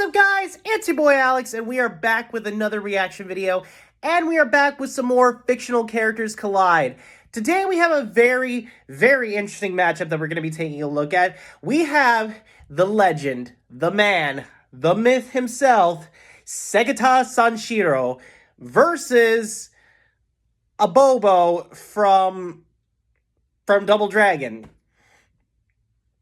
What's up, guys? It's your boy Alex, and we are back with another reaction video, and we are back with some more fictional characters collide. Today we have a very, very interesting matchup that we're going to be taking a look at. We have the legend, the man, the myth himself, Segata Sanshiro, versus Abobo from Double Dragon.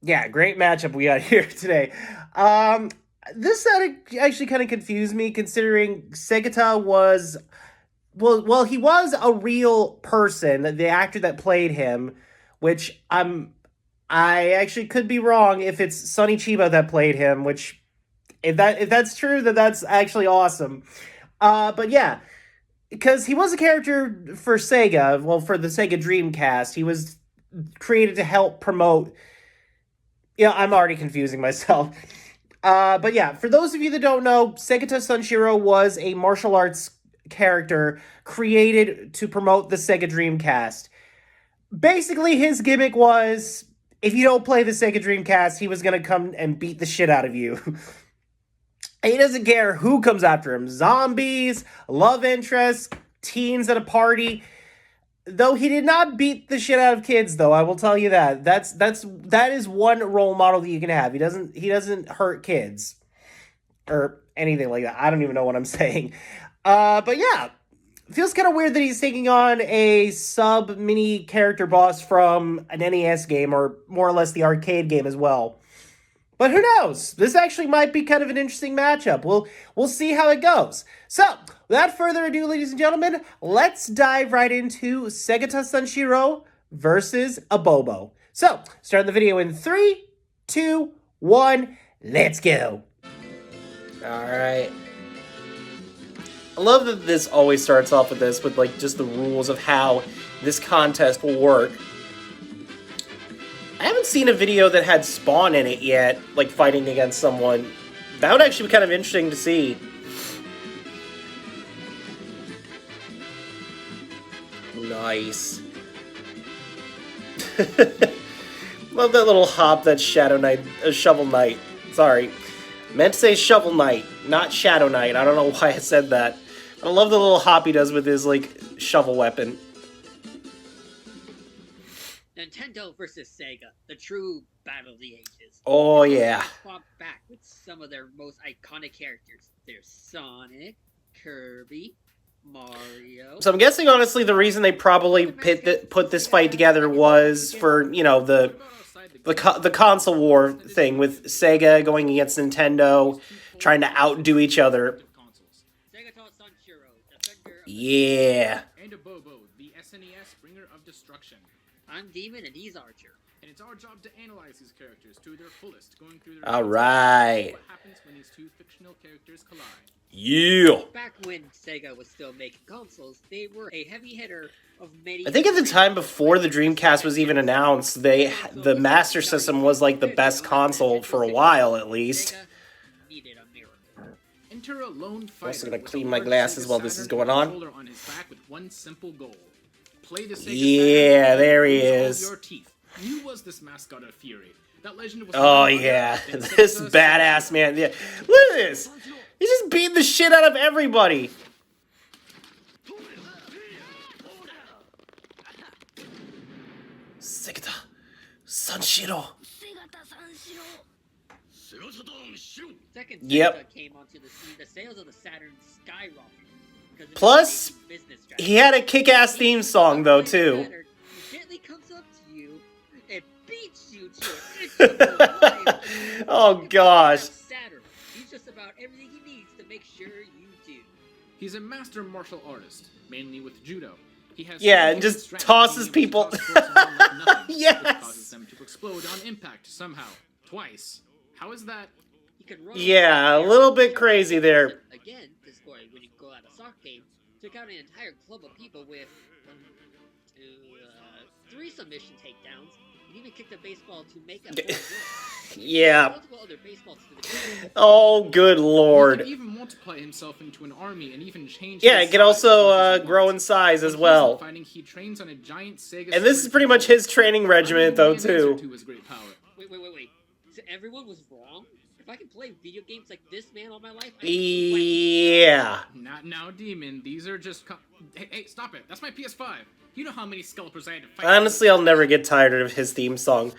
Yeah, great matchup we got here today. This actually kind of confused me, considering Segata was, well, he was a real person, the actor that played him, which I actually could be wrong if it's Sonny Chiba that played him, which, if that's true, then that's actually awesome. But yeah, because he was a character for Sega, well, for the Sega Dreamcast. He was created to help promote. Yeah, I'm already confusing myself. But yeah, for those of you that don't know, Segata Sanshiro was a martial arts character created to promote the Sega Dreamcast. Basically, his gimmick was, if you don't play the Sega Dreamcast, he was going to come and beat the shit out of you. He doesn't care who comes after him. Zombies, love interests, teens at a party. Though he did not beat the shit out of kids, though, I will tell you that. That is one role model that you can have. He doesn't hurt kids or anything like that. I don't even know what I'm saying. But yeah, feels kind of weird that he's taking on a sub mini character boss from an NES game, or more or less the arcade game as well. But who knows? This actually might be kind of an interesting matchup. We'll see how it goes. So, without further ado, ladies and gentlemen, let's dive right into Segata Sanshiro versus Abobo. So, start the video in 3, 2, 1, let's go. Alright. I love that this always starts off with this, with like just the rules of how this contest will work. I haven't seen a video that had Spawn in it yet, like fighting against someone. That would actually be kind of interesting to see. Nice. Love that little hop that Shovel Knight. Sorry. Meant to say Shovel Knight, not Shadow Knight. I don't know why I said that. I love the little hop he does with his, like, shovel weapon. Nintendo versus Sega, the true battle of the ages. Oh, yeah. Fought back with some of their most iconic characters. There's Sonic, Kirby, Mario. So I'm guessing, honestly, the reason they probably put this fight together was for, you know, the console war thing, with Sega going against Nintendo, trying to outdo each other. Yeah. And Abobo, the SNES bringer of destruction. I'm Demon and he's Archer. And it's our job to analyze these characters to their fullest, going through their Alright. what happens when these two fictional characters collide. Yeah. Back when Sega was still making consoles, they were a heavy hitter of many. I think at the time before the Dreamcast was even announced, the Master System was like the best console for a while, at least. Needed a miracle. Enter a lone I'm fighter. also gonna clean my glasses while this is going on. On his back with one simple goal. Play the Sega Yeah, there he is. Your teeth. Who was this mascot of Fury? That legend was Oh yeah, this badass man. Yeah, look at this. He's just beating the shit out of everybody. Segata Sanshiro. Second Yep. Sega came onto the scene, the sales of the Saturn skyrocketed. Plus, he had a kick-ass theme song though too. He gently comes up to you and beats you to it. Oh gosh. Saturn. He's just about everything he needs to make sure you do. He's a master martial artist, mainly with judo. He has And just tosses people. Yes. Which causes them to explode on impact somehow. Twice. How is that? He can run Yeah, a little bit crazy there. Again, this boy, when you go out a soccer game, took out an entire club of people with 3 submission takedowns, and even kicked a baseball to make a Yeah. multiple other baseballs to the game. Oh, good lord. He could even multiply himself into an army and even change. Yeah, his it can size also grow in size as well. Fighting, he trains on a giant Sega And this is pretty much his training regiment though too. Wait. So everyone was wrong? If I can play video games like this man all my life, Yeah. Not now, Demon. These are just... Hey, stop it. That's my PS5. You know how many scalpers I had to fight. Honestly, I'll never get tired of his theme song.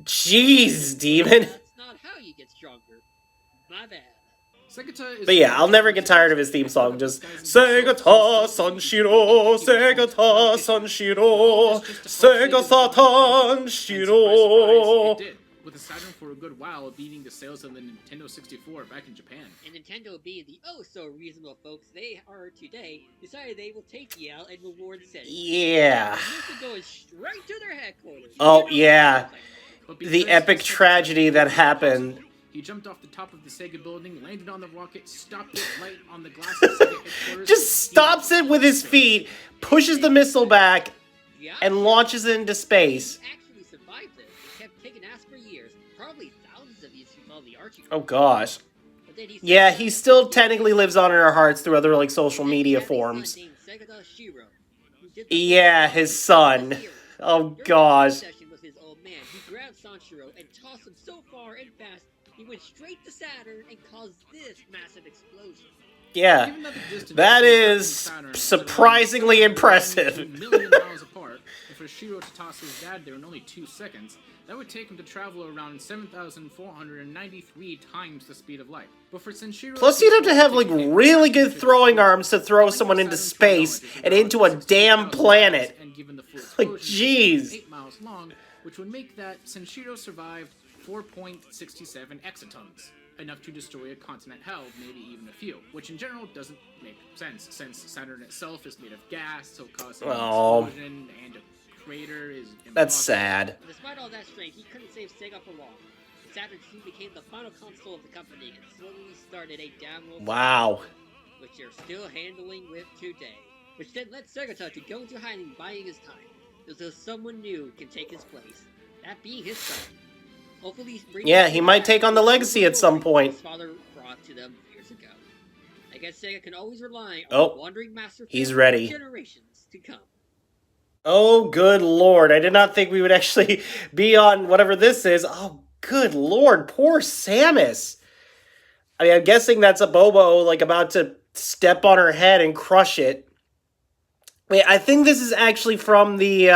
Jeez, Demon. That's not how you get stronger. My bad. Segata is... But yeah, I'll never get tired of his theme song. Just Segata, Sanshiro, Segata, Sanshiro, Segata, Sanshiro. It did, with the Saturn for a good while beating the sales of the Nintendo 64 back in Japan. And Nintendo, being the oh-so-reasonable folks they are today, decided they will take the L and reward Sega. Yeah. This is going straight to their headquarters. Oh, yeah. But The epic tragedy that happened. He jumped off the top of the Sega building, landed on the rocket, stopped it right on the glass of Sega headquarters. Just stops it with his feet, pushes the missile back, and launches it into space. He actually survived this. He kept kicking ass for years. Probably thousands of years who saw the Archie. Oh gosh. But then Yeah, he still technically lives on in our hearts through other like social media forms. Yeah, his son. Oh gosh. With his old man, he grabbed Sanshiro and tossed him so far and fast he went straight to Saturn and caused this massive explosion. Yeah, that is surprisingly impressive. Million miles apart, and for Shiro to toss his dad there in only 2 seconds, that would take him to travel around 7,493 times the speed of light. But for Sanshiro, Plus, you'd have to have like really good throwing arms to throw someone into space and into a damn planet. Like, jeez. 8 miles long, which would make that Sanshiro survived 4.67 exatons. Enough to destroy a continent held, maybe even a few, which in general doesn't make sense, since Saturn itself is made of gas, so causing an explosion and a crater is impossible. That's sad. Despite all that strength, he couldn't save Sega for long. Saturn soon became the final console of the company and slowly started a downward Wow. which they're still handling with today. Which then led Segata to go into hiding, buying his time, until someone new can take his place. That being his son. Hopefully, yeah, he might take on the legacy at some point. His father brought to them years ago. I guess Sega can always rely on Oh, wandering master he's ready. Generations to come. Oh, good lord. I did not think we would actually be on whatever this is. Oh, good lord. Poor Samus. I mean, I'm guessing that's abobo, like, about to step on her head and crush it. Wait, I think this is actually from the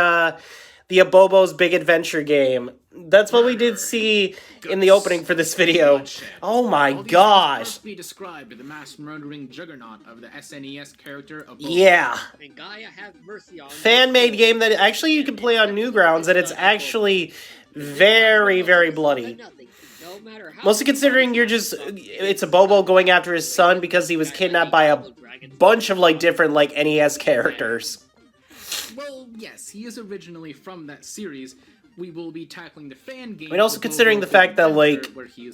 Abobo's Big Adventure game. That's what we did see in the opening for this video. Oh my gosh. Be described the mass murdering juggernaut of the SNES character Abobo. Yeah. And Gaia have mercy on Fan-made game that actually you can play on Newgrounds, and it's actually very, very bloody. Mostly considering it's Abobo going after his son because he was kidnapped by a bunch of like different like NES characters. Well, yes, he is originally from that series. We will be tackling the fan game. And also considering the fact that, like,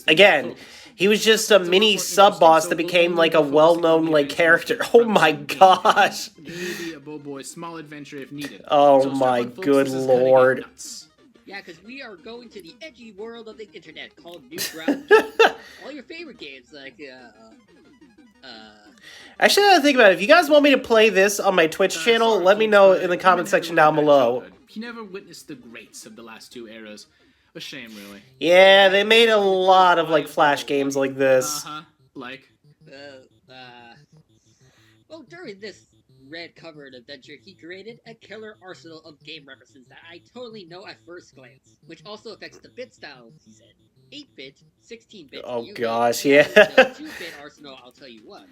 again, he was just a mini sub-boss that became, like, a well-known, like, character. Oh my gosh. Maybe a Bobo's small adventure if needed. Oh my good lord. Yeah, because we are going to the edgy world of the internet called Newgrounds. All your favorite games, like, Actually, I think about it. If you guys want me to play this on my Twitch channel, let me know in the comment section down below. He never witnessed the greats of the last 2 eras. A shame, really. Yeah, they made a lot of, like, Flash games like this. Like? Well, during this red covered adventure, he created a killer arsenal of game references that I totally know at first glance, which also affects the bit styles, he said. 8-bit, 16-bit, oh gosh, yeah. 2-bit arsenal, I'll tell you what.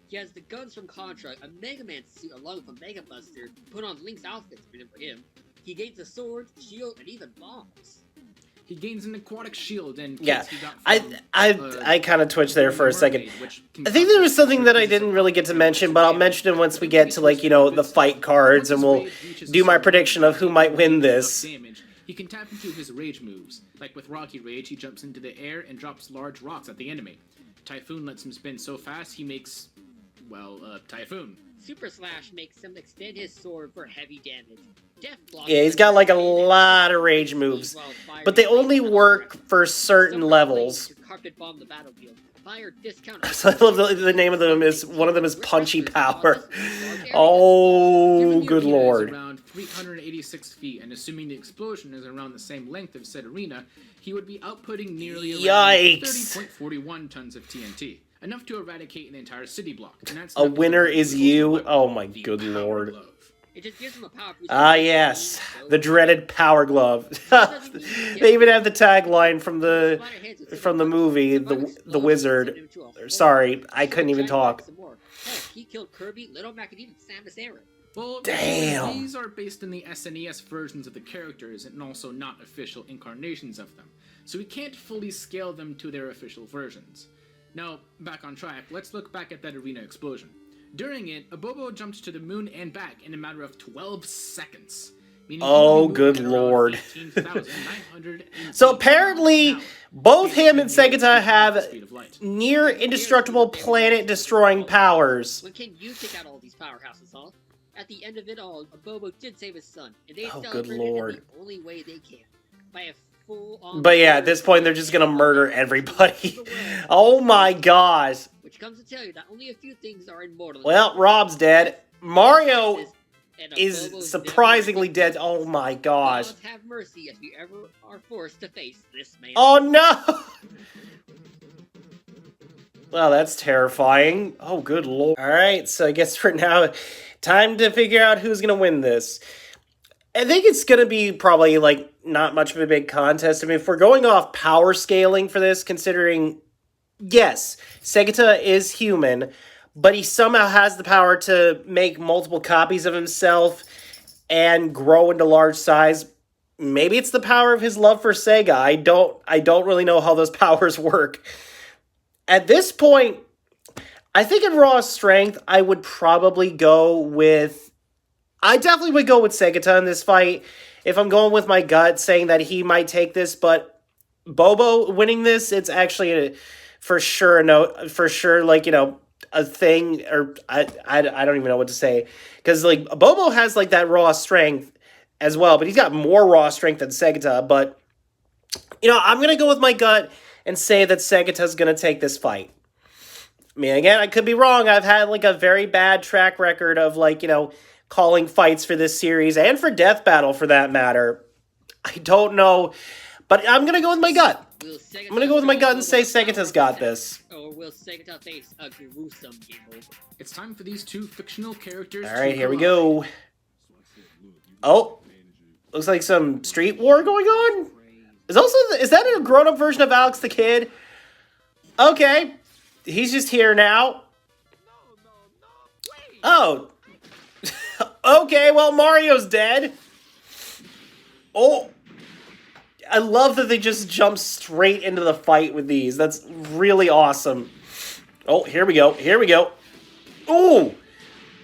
He has the guns from Contra, a Mega Man suit along with a Mega Buster, put on Link's outfit for him. He gains a sword, shield, and even bombs. He gains an aquatic shield and yeah, I kind of twitched there for a second. I think there was something that I didn't really get to mention, but I'll mention it once we get to, like, you know, the fight cards, and we'll do my prediction of who might win this. He can tap into his rage moves. Like with Rocky Rage, he jumps into the air and drops large rocks at the enemy. Typhoon lets him spin so fast he makes, well, Typhoon. Super Slash makes him extend his sword for heavy damage. Death Block, yeah, he's got like a lot of rage moves, but they only work for certain levels. Carpet bomb the battlefield. Fire discount. So I love the name of them is, one of them is Punchy Power. Oh, good lord. Around 386 feet, and assuming the explosion is around the same length of said arena, he would be outputting nearly around Yikes. 30.41 tons of TNT. Enough to eradicate an entire city block. And that's A not winner even is the you. weapon, Oh my the good power lord. glove. It just gives him a power boost. Ah, yes. The dreaded power glove. They even have the tagline from the movie, the Wizard. Sorry, I couldn't even talk. He killed Kirby, Little Mac, and even Samus Aran. Well, Damn. these are based in the SNES versions of the characters and also not official incarnations of them, so we can't fully scale them to their official versions. Now, back on track, let's look back at that arena explosion. During it, Abobo jumped to the moon and back in a matter of 12 seconds. Oh, good lord. So apparently, both him and Segata have near indestructible planet-destroying powers. When can you take out all these powerhouses, huh? At the end of it all, Abobo did save his son, and they good celebrated lord. it the only way they can. By a full-on... But yeah, at this point, they're just gonna murder everybody. Oh my gosh. Which comes to tell you that only a few things are immortal. Well, Rob's dead. Mario is surprisingly dead. Oh my gosh. God have mercy if you ever are forced to face this man. Oh no! Well, that's terrifying. Oh, good lord. Alright, so I guess for now, time to figure out who's gonna win this. I think it's gonna be probably, like, not much of a big contest. I mean, if we're going off power scaling for this, considering, yes, Segata is human, but he somehow has the power to make multiple copies of himself and grow into large size. Maybe it's the power of his love for Sega. I don't really know how those powers work. At this point, I think in raw strength, I would probably go with... I definitely would go with Segata in this fight. If I'm going with my gut, saying that he might take this, but Bobo winning this, it's actually for sure, like, you know, a thing, or I don't even know what to say. Because, like, Bobo has, like, that raw strength as well, but he's got more raw strength than Segata. But, you know, I'm going to go with my gut and say that Segata's going to take this fight. I mean, again, I could be wrong. I've had, like, a very bad track record of, like, you know, calling fights for this series, and for Death Battle, for that matter. I don't know, but I'm going to go with my gut. I'm going to go with my gut and say Segata's got this. Or will Segata face a gruesome game over? It's time for these two fictional characters. Alright, here we go. Oh, looks like some street war going on? Is that a grown-up version of Alex the Kid? Okay, he's just here now. Oh. Okay, well, Mario's dead. Oh. I love that they just jump straight into the fight with these. That's really awesome. Oh, here we go. Here we go. Ooh.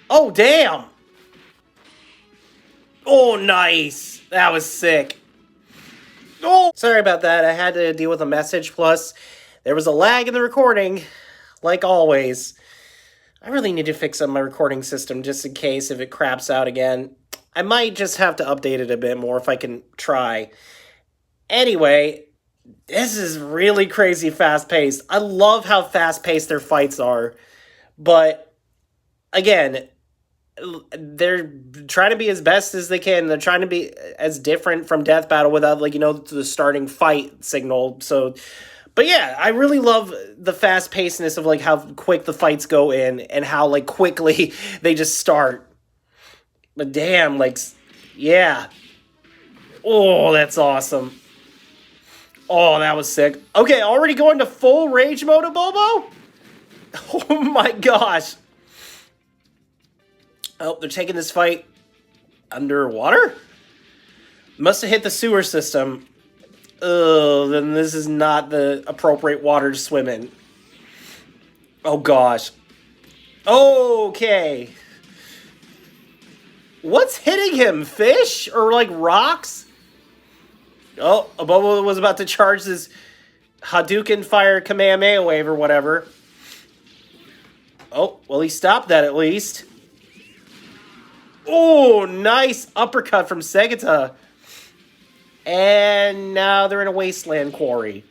Oh, damn. Oh, nice. That was sick. Oh, sorry about that. I had to deal with a message. Plus, there was a lag in the recording, like always. I really need to fix up my recording system just in case if it craps out again. I might just have to update it a bit more if I can try. Anyway, this is really crazy fast-paced. I love how fast-paced their fights are. But, again, they're trying to be as best as they can. They're trying to be as different from Death Battle without, like, you know, the starting fight signal. So, but yeah, I really love the fast-pacedness of, like, how quick the fights go in and how, like, quickly they just start. But damn, like, yeah. Oh, that's awesome. Oh, that was sick. Okay, already going to full rage mode of Bobo? Oh my gosh. Oh, they're taking this fight underwater? Must have hit the sewer system. Ugh, then this is not the appropriate water to swim in. Oh gosh. Okay. What's hitting him? Fish? Or like rocks? Oh, Abobo was about to charge this Hadouken Fire Kamehameha wave or whatever. Oh, well, he stopped that at least. Oh, nice uppercut from Segata. And now they're in a wasteland quarry.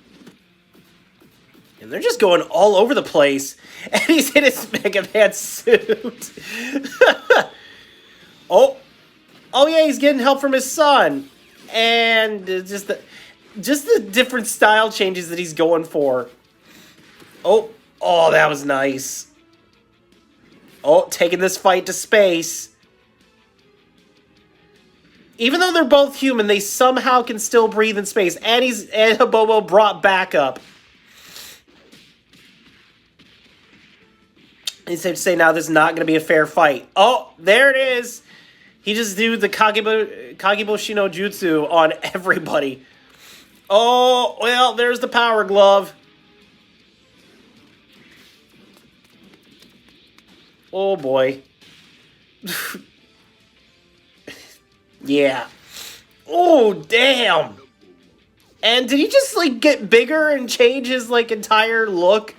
And they're just going all over the place. And he's in his Mega Man suit. Oh. Oh yeah, he's getting help from his son. And just the different style changes that he's going for. Oh, that was nice. Oh, taking this fight to space. Even though they're both human, they somehow can still breathe in space. And abobo brought backup. It's safe to say now this is not going to be a fair fight. Oh, there it is. He just do the Kagebo no Jutsu on everybody. Oh, well, there's the power glove. Oh, boy. Yeah. Oh, damn. And did he just, like, get bigger and change his, like, entire look?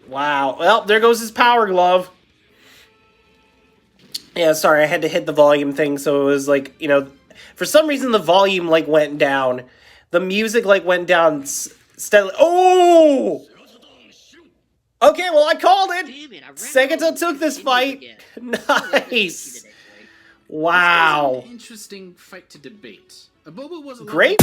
Wow. Well, there goes his power glove. Yeah, sorry, I had to hit the volume thing, so it was like, you know, for some reason the volume, like, went down. The music, like, went down steadily. Oh! Okay, well, I called it! Damn it, I ran Segata out. took this fight. Nice! This Wow. was an interesting fight to debate. Abobo was a Great.